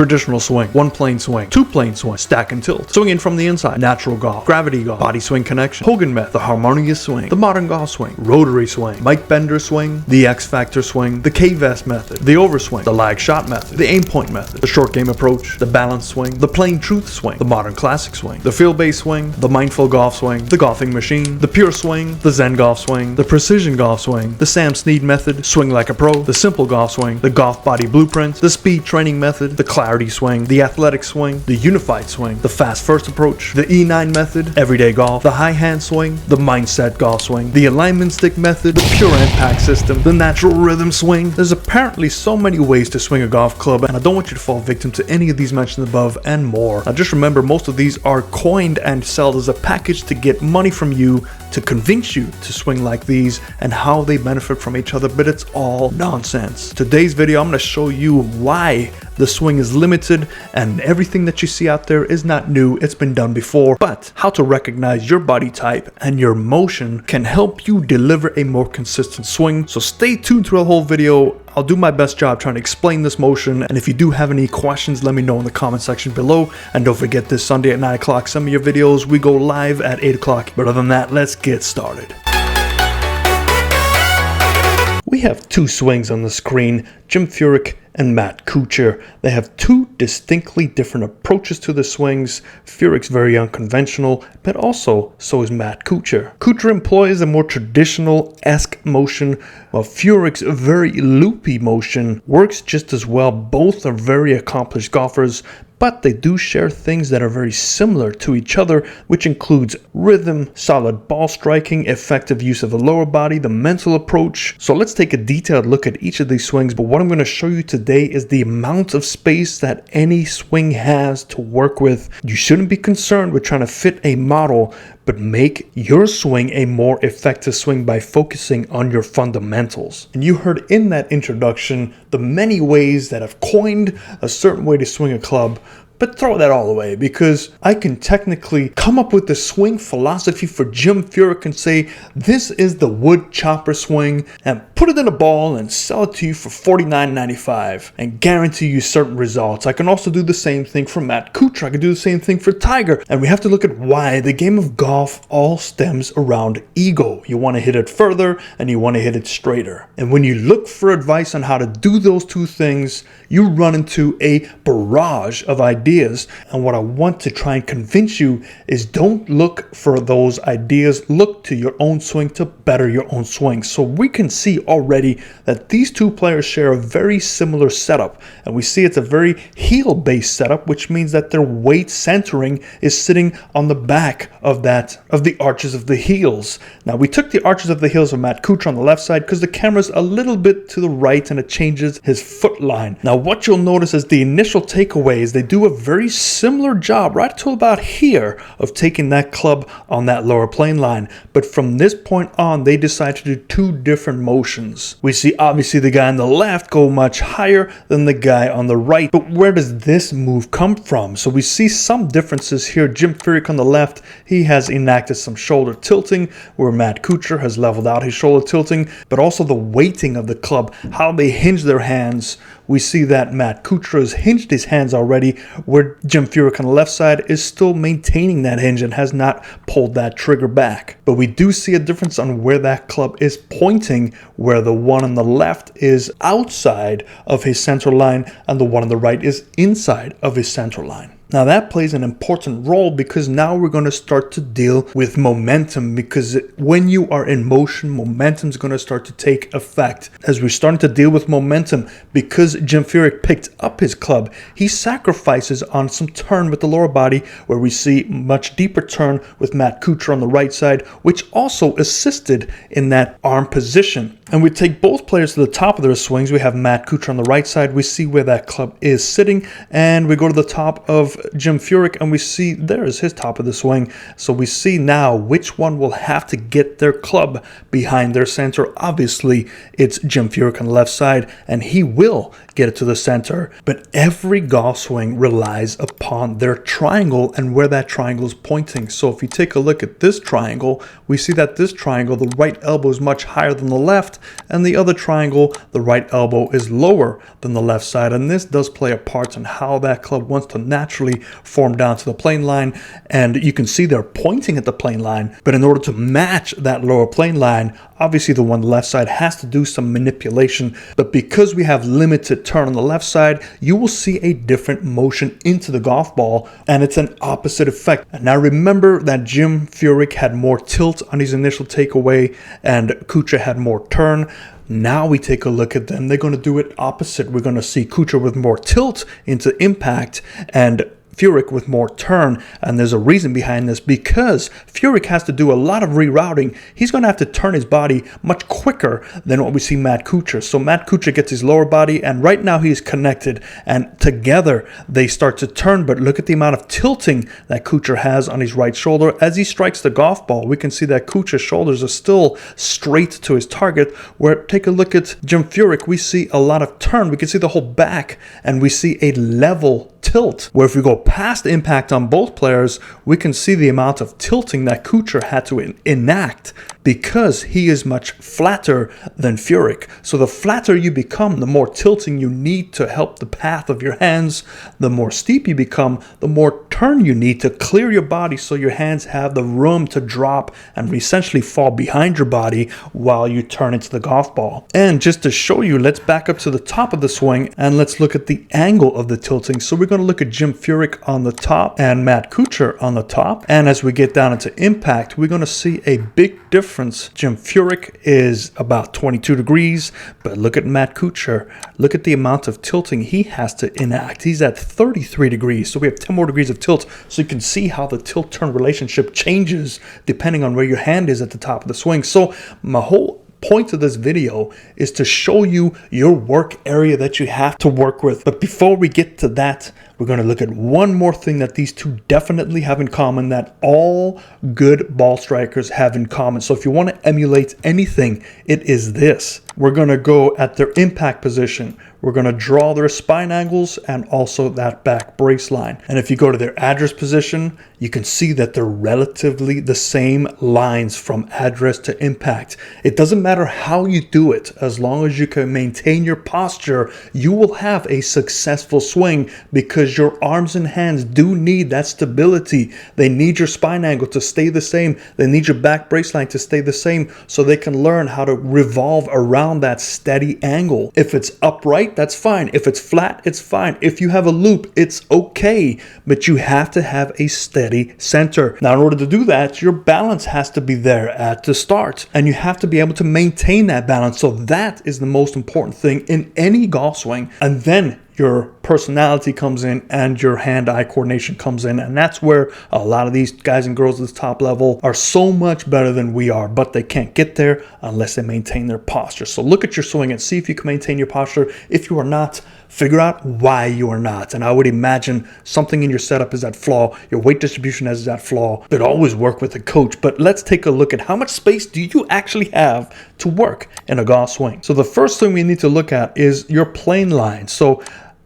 traditional swing, one plane swing, two plane swing, stack and tilt, swinging from the inside, natural golf, gravity golf, body swing connection, Hogan method, the harmonious swing, the modern golf swing, rotary swing, Mike Bender swing, the X Factor swing, the K-Vest method, the overswing, the lag shot method, the aim point method, the short game approach, the balance swing, the plain truth swing, the modern classic swing, the field-based swing, the mindful golf swing, the golfing machine, the pure swing, the Zen golf swing, the precision golf swing, the Sam Snead method, swing like a pro, the simple golf swing, the golf body blueprint, the speed training method, the clarity swing, the athletic swing, the unified swing, the fast first approach, the E9 method, everyday golf, the high hand swing, the mindset golf swing, the alignment stick method, the pure impact system, the natural rhythm swing. There's apparently so many ways to swing a golf club, and I don't want you to fall victim to any of these mentioned above and more. Now just remember, most of these are coined and sold as a package to get money from you to convince you to swing like these and how they benefit from each other, but it's all nonsense. Today's video, I'm going to show you why the swing is limited and everything that you see out there is not new, it's been done before, but how to recognize your body type and your motion can help you deliver a more consistent swing. So stay tuned through the whole video. I'll do my best job trying to explain this motion, and if you do have any questions, let me know in the comment section below. And don't forget, this Sunday at 9 o'clock, some of your videos, we go live at 8 o'clock. But other than that, let's get started. We have two swings on the screen, Jim Furyk and Matt Kuchar. They have two distinctly different approaches to the swings. Furyk's very unconventional, but also so is Matt Kuchar. Kuchar employs a more traditional-esque motion, while Furyk's very loopy motion works just as well. Both are very accomplished golfers, but they do share things that are very similar to each other, which includes rhythm, solid ball striking, effective use of the lower body, the mental approach. So let's take a detailed look at each of these swings, but what I'm going to show you today is the amount of space that any swing has to work with. You shouldn't be concerned with trying to fit a model, but make your swing a more effective swing by focusing on your fundamentals. And you heard in that introduction the many ways that I've coined a certain way to swing a club, but throw that all away, because I can technically come up with the swing philosophy for Jim Furyk and say, this is the wood chopper swing, and put it in a ball and sell it to you for $49.95 and guarantee you certain results. I can also do the same thing for Matt Kuchar. I can do the same thing for Tiger. And we have to look at why the game of golf all stems around ego. You want to hit it further and you want to hit it straighter. And when you look for advice on how to do those two things, you run into a barrage of ideas. And what I want to try and convince you is, don't look for those ideas. Look to your own swing to better your own swing. So we can see already that these two players share a very similar setup, and we see it's a very heel-based setup, which means that their weight centering is sitting on the back of the arches of the heels. Now we took the arches of the heels of Matt Kuchar on the left side because the camera's a little bit to the right and it changes his foot line. Now what you'll notice is the initial takeaway is they do a very similar job right to about here of taking that club on that lower plane line, but from this point on they decide to do two different motions. We see obviously the guy on the left go much higher than the guy on the right, but where does this move come from? So we see some differences here. Jim Furyk on the left, he has enacted some shoulder tilting, where Matt Kuchar has leveled out his shoulder tilting, but also the weighting of the club, how they hinge their hands. We see that Matt Kuchar has hinged his hands already, where Jim Furyk on the left side is still maintaining that hinge and has not pulled that trigger back. But we do see a difference on where that club is pointing, where the one on the left is outside of his center line and the one on the right is inside of his center line. Now that plays an important role because now we're going to start to deal with momentum, because when you are in motion, momentum is going to start to take effect. As we're starting to deal with momentum, because Jim Furyk picked up his club, he sacrifices on some turn with the lower body, where we see much deeper turn with Matt Kuchar on the right side, which also assisted in that arm position. And we take both players to the top of their swings. We have Matt Kuchar on the right side. We see where that club is sitting, and we go to the top of Jim Furyk, and we see there's his top of the swing. So we see now which one will have to get their club behind their center. Obviously, it's Jim Furyk on the left side, and he will get it to the center. But every golf swing relies upon their triangle and where that triangle is pointing. So if you take a look at this triangle, we see that this triangle, the right elbow is much higher than the left, and the other triangle, the right elbow is lower than the left side. And this does play a part in how that club wants to naturally form down to the plane line. And you can see they're pointing at the plane line, but in order to match that lower plane line, obviously the one on the left side has to do some manipulation. But because we have limited turn on the left side, you will see a different motion into the golf ball, and it's an opposite effect. And now remember that Jim Furyk had more tilt on his initial takeaway and Kuchar had more turn. Now we take a look at them. They're going to do it opposite. We're going to see Kuchar with more tilt into impact and Furyk with more turn, and there's a reason behind this, because Furyk has to do a lot of rerouting. He's going to have to turn his body much quicker than what we see Matt Kuchar. So Matt Kuchar gets his lower body, and right now he is connected, and together they start to turn. But look at the amount of tilting that Kuchar has on his right shoulder as he strikes the golf ball. We can see that Kuchar's shoulders are still straight to his target, where take a look at Jim Furyk. We see a lot of turn. We can see the whole back, and we see a level tilt, where if we go past impact on both players, we can see the amount of tilting that Kuchar had to enact, because he is much flatter than Furyk. So the flatter you become, the more tilting you need to help the path of your hands. The more steep you become, the more turn you need to clear your body so your hands have the room to drop and essentially fall behind your body while you turn into the golf ball. And just to show you, let's back up to the top of the swing and let's look at the angle of the tilting. So we're going to look at Jim Furyk on the top and Matt Kuchar on the top. And as we get down into impact, we're going to see a big difference. Jim Furyk is about 22 degrees, but look at Matt Kuchar. Look at the amount of tilting he has to enact. He's at 33 degrees, so we have 10 more degrees of tilt. So you can see how the tilt-turn relationship changes depending on where your hand is at the top of the swing. So my whole point of this video is to show you your work area that you have to work with. But before we get to that, we're going to look at one more thing that these two definitely have in common, that all good ball strikers have in common. So if you want to emulate anything, it is this. We're going to go at their impact position. We're going to draw their spine angles and also that back brace line. And if you go to their address position, you can see that they're relatively the same lines from address to impact. It doesn't matter how you do it. As long as you can maintain your posture, you will have a successful swing, because your arms and hands do need that stability. They need your spine angle to stay the same. They need your back brace line to stay the same, so they can learn how to revolve around that steady angle. If it's upright, that's fine. If it's flat, it's fine. If you have a loop, it's okay. But you have to have a steady center. Now, in order to do that, your balance has to be there at the start, and you have to be able to maintain that balance. So that is the most important thing in any golf swing. And then your personality comes in and your hand-eye coordination comes in. And that's where a lot of these guys and girls at the top level are so much better than we are, but they can't get there unless they maintain their posture. So look at your swing and see if you can maintain your posture. If you are not, figure out why you are not. And I would imagine something in your setup is at flaw. Your weight distribution is at flaw. But always work with a coach. But let's take a look at how much space do you actually have to work in a golf swing. So the first thing we need to look at is your plane line. So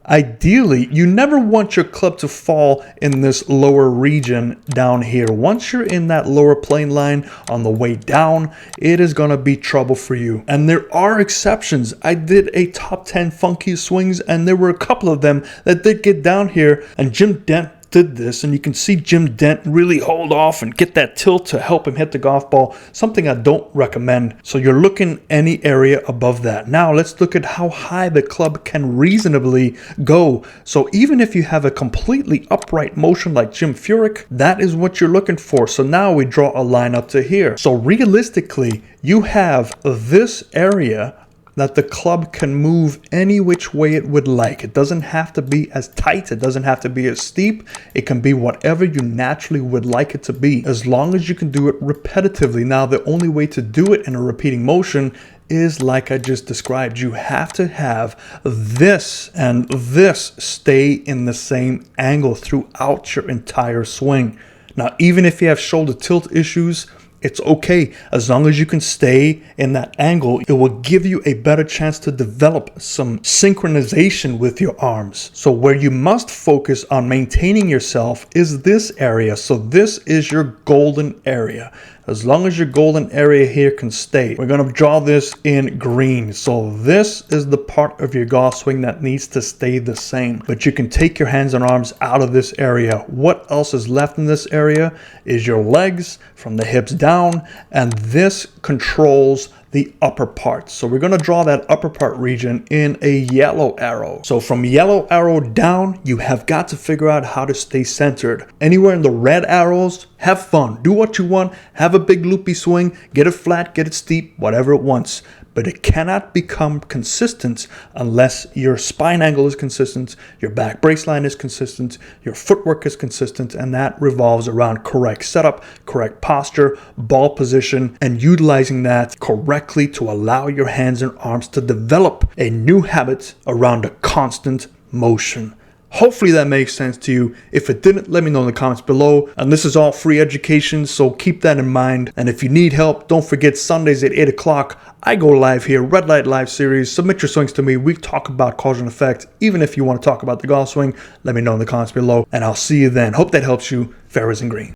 ideally, you never want your club to fall in this lower region down here. Once you're in that lower plane line on the way down, it is going to be trouble for you. And there are exceptions. I did a top 10 funky swings, and there were a couple of them that did get down here, and Jim Dent did this, and you can see Jim Dent really hold off and get that tilt to help him hit the golf ball, something I don't recommend. So you're looking any area above that. Now let's look at how high the club can reasonably go. So even if you have a completely upright motion like Jim Furyk, that is what you're looking for. So now we draw a line up to here. So realistically, you have this area that the club can move any which way it would like. It doesn't have to be as tight. It doesn't have to be as steep. It can be whatever you naturally would like it to be, as long as you can do it repetitively. Now, the only way to do it in a repeating motion is like I just described. You have to have this and this stay in the same angle throughout your entire swing. Now, even if you have shoulder tilt issues, it's okay. As long as you can stay in that angle, it will give you a better chance to develop some synchronization with your arms. So where you must focus on maintaining yourself is this area. So this is your golden area. As long as your golden area here can stay, we're going to draw this in green. So this is the part of your golf swing that needs to stay the same. But you can take your hands and arms out of this area. What else is left in this area is your legs from the hips down, and this controls the upper part. So we're going to draw that upper part region in a yellow arrow. So from yellow arrow down, you have got to figure out how to stay centered. Anywhere in the red arrows, have fun. Do what you want. Have a big loopy swing. Get it flat, get it steep, whatever it wants. But it cannot become consistent unless your spine angle is consistent, your back brace line is consistent, your footwork is consistent, and that revolves around correct setup, correct posture, ball position, and utilizing that correctly to allow your hands and arms to develop a new habit around a constant motion. Hopefully that makes sense to you. If it didn't, let me know in the comments below. And this is all free education, so keep that in mind. And if you need help, don't forget Sundays at 8 o'clock, I go live here, Red Light Live series. Submit your swings to me. We talk about cause and effect. Even if you want to talk about the golf swing, let me know in the comments below. And I'll see you then. Hope that helps you. Fair as in green.